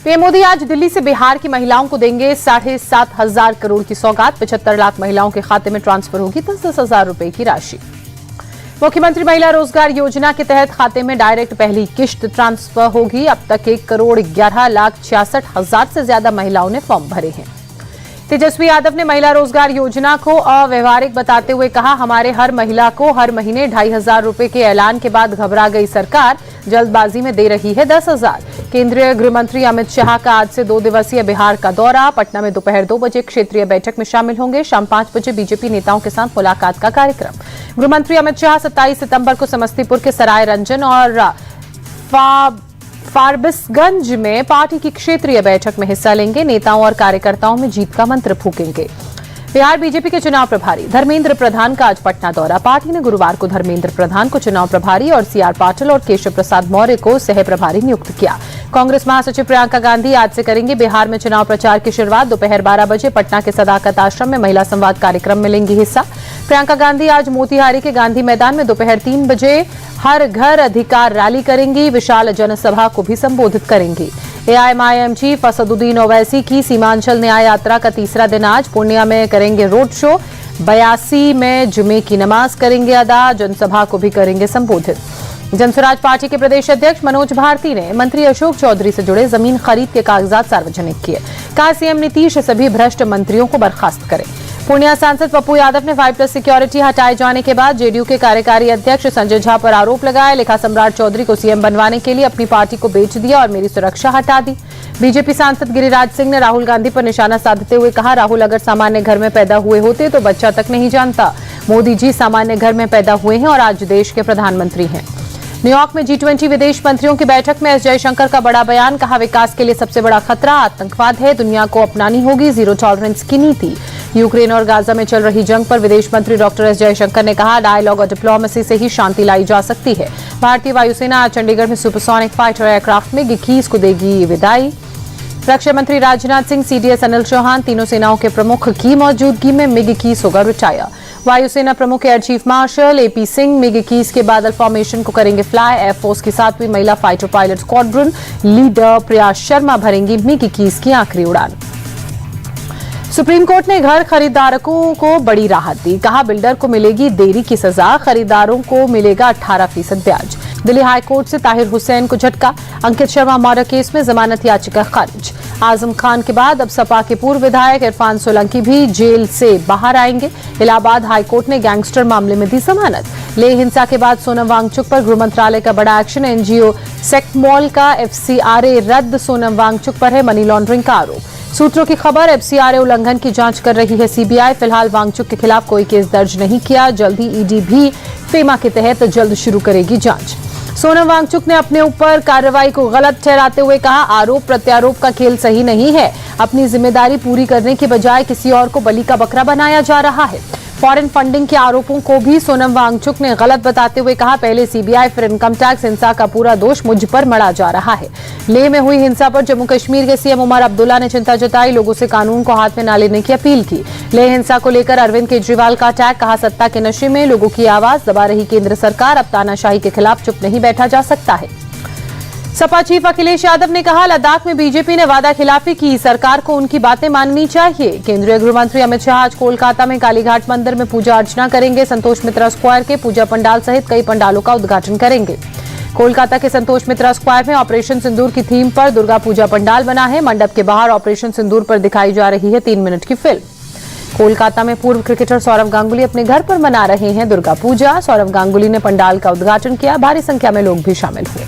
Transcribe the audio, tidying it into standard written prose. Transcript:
PM Modi आज दिल्ली से बिहार की महिलाओं को देंगे 7,500 करोड़ की सौगात। 75 लाख महिलाओं के खाते में ट्रांसफर होगी 10,000 रुपए की राशि। मुख्यमंत्री महिला रोजगार योजना के तहत खाते में डायरेक्ट पहली किश्त ट्रांसफर होगी। अब तक 1,11,66,000 से ज्यादा महिलाओं ने फॉर्म भरे हैं। तेजस्वी यादव ने महिला रोजगार योजना को अव्यवहारिक बताते हुए कहा, हमारे हर महिला को हर महीने 2,500 रुपए के ऐलान के बाद घबरा गई सरकार, जल्दबाजी में दे रही है 10,000। केंद्रीय गृह मंत्री अमित शाह का आज से 2 दिवसीय बिहार का दौरा। पटना में दोपहर 2 बजे क्षेत्रीय बैठक में शामिल होंगे। शाम 5 बजे बीजेपी नेताओं के साथ मुलाकात का कार्यक्रम। गृह मंत्री अमित शाह 27 सितंबर को समस्तीपुर के सराय रंजन और फारबिसगंज में पार्टी की क्षेत्रीय बैठक में हिस्सा लेंगे। नेताओं और कार्यकर्ताओं में जीत का मंत्र फूकेंगे। बिहार बीजेपी के चुनाव प्रभारी धर्मेंद्र प्रधान का आज पटना दौरा। पार्टी ने गुरुवार को धर्मेंद्र प्रधान को चुनाव प्रभारी और सीआर पाटिल और केशव प्रसाद मौर्य को सह प्रभारी नियुक्त किया। कांग्रेस महासचिव प्रियंका गांधी आज से करेंगे बिहार में चुनाव प्रचार की शुरुआत। दोपहर 12 बजे पटना के सदाकत आश्रम में महिला संवाद कार्यक्रम में लेंगी हिस्सा। प्रियंका गांधी आज मोतिहारी के गांधी मैदान में दोपहर 3 बजे हर घर अधिकार रैली करेंगी। विशाल जनसभा को भी संबोधित करेंगी। एआईएमआईएम चीफ असदुद्दीन ओवैसी की सीमांचल न्याय यात्रा का तीसरा दिन आज पूर्णिया में करेंगे रोड शो। 82 में जुमे की नमाज करेंगे अदा। जनसभा को भी करेंगे संबोधित। जनसुराज पार्टी के प्रदेश अध्यक्ष मनोज भारती ने मंत्री अशोक चौधरी से जुड़े जमीन खरीद के कागजात सार्वजनिक किए। कहा, सीएम नीतीश सभी भ्रष्ट मंत्रियों को बर्खास्त करें। पूर्णिया सांसद पप्पू यादव ने 5+ सिक्योरिटी हटाए जाने के बाद जेडीयू के कार्यकारी अध्यक्ष संजय झा पर आरोप लगाया। लिखा, सम्राट चौधरी को सीएम बनवाने के लिए अपनी पार्टी को बेच दिया और मेरी सुरक्षा हटा दी। बीजेपी सांसद गिरिराज सिंह ने राहुल गांधी पर निशाना साधते हुए कहा, राहुल अगर सामान्य घर में पैदा हुए होते तो बच्चा तक नहीं जानता। मोदी जी सामान्य घर में पैदा हुए हैं और आज देश के प्रधानमंत्री हैं। न्यूयॉर्क में G20 विदेश मंत्रियों की बैठक में एस जयशंकर का बड़ा बयान। कहा, विकास के लिए सबसे बड़ा खतरा आतंकवाद है। दुनिया को अपनानी होगी जीरो टॉलरेंस की नीति। यूक्रेन और गाजा में चल रही जंग पर विदेश मंत्री डॉक्टर एस जयशंकर ने कहा, डायलॉग और डिप्लोमेसी से ही शांति लाई जा सकती है। भारतीय वायुसेना आज चंडीगढ़ में सुपरसोनिक फाइटर एयरक्राफ्ट में MiG-21 को देगी विदाई। रक्षा मंत्री राजनाथ सिंह, CDS अनिल चौहान, तीनों सेनाओं के प्रमुख की मौजूदगी में MiG-21 होगा रिटायर। वायुसेना प्रमुख air chief marshal AP Singh MiG-21 के बादल फॉर्मेशन को करेंगे फ्लाई। एयरफोर्स की 7वीं महिला fighter pilot squadron leader Priya Sharma भरेंगी MiG-21 की आखिरी उड़ान। सुप्रीम कोर्ट ने घर खरीदारों को बड़ी राहत दी। कहा, बिल्डर को मिलेगी देरी की सजा, खरीदारों को मिलेगा 18% ब्याज। दिल्ली हाईकोर्ट से ताहिर हुसैन को झटका। अंकित शर्मा मर्डर केस में जमानत याचिका खारिज। आजम खान के बाद अब सपा के पूर्व विधायक इरफान सोलंकी भी जेल से बाहर आएंगे। इलाहाबाद हाईकोर्ट ने गैंगस्टर मामले में दी जमानत। लेह हिंसा के बाद सोनम वांगचुक पर गृह मंत्रालय का बड़ा एक्शन। NGO सेक्ट मॉल का FCRA रद्द। सोनम वांगचुक पर है मनी लॉन्ड्रिंग का आरोप। सूत्रों की खबर, FCRA उल्लंघन की जांच कर रही है CBI। फिलहाल वांगचुक के खिलाफ कोई केस दर्ज नहीं किया। जल्द ही ED भी फेमा के तहत जल्द शुरू करेगी जांच। सोनम वांगचुक ने अपने ऊपर कार्रवाई को गलत ठहराते हुए कहा, आरोप प्रत्यारोप का खेल सही नहीं है। अपनी जिम्मेदारी पूरी करने के बजाय किसी और को बलि का बकरा बनाया जा रहा है। फॉरेन फंडिंग के आरोपों को भी सोनम वांगचुक ने गलत बताते हुए कहा, पहले CBI फिर इनकम टैक्स। हिंसा का पूरा दोष मुझ पर मढ़ा जा रहा है। लेह में हुई हिंसा पर जम्मू कश्मीर के CM उमर अब्दुल्ला ने चिंता जताई। लोगों से कानून को हाथ में न लेने की अपील की। लेह हिंसा को लेकर अरविंद केजरीवाल का अटैक। कहा, सत्ता के नशे में लोगों की आवाज दबा रही केंद्र सरकार। अब तानाशाही के खिलाफ चुप नहीं बैठा जा सकता है। सपा चीफ अखिलेश यादव ने कहा, लद्दाख में बीजेपी ने वादा खिलाफी की, सरकार को उनकी बातें माननी चाहिए। केंद्रीय गृह मंत्री अमित शाह आज कोलकाता में कालीघाट मंदिर में पूजा अर्चना करेंगे। संतोष मित्रा स्क्वायर के पूजा पंडाल सहित कई पंडालों का उद्घाटन करेंगे। कोलकाता के संतोष मित्रा स्क्वायर में ऑपरेशन सिंदूर की थीम पर दुर्गा पूजा पंडाल बना है। मंडप के बाहर ऑपरेशन सिंदूर पर दिखाई जा रही है 3 मिनट की फिल्म। कोलकाता में पूर्व क्रिकेटर सौरव गांगुली अपने घर पर मना रहे हैं दुर्गा पूजा। सौरव गांगुली ने पंडाल का उद्घाटन किया। भारी संख्या में लोग भी शामिल हुए।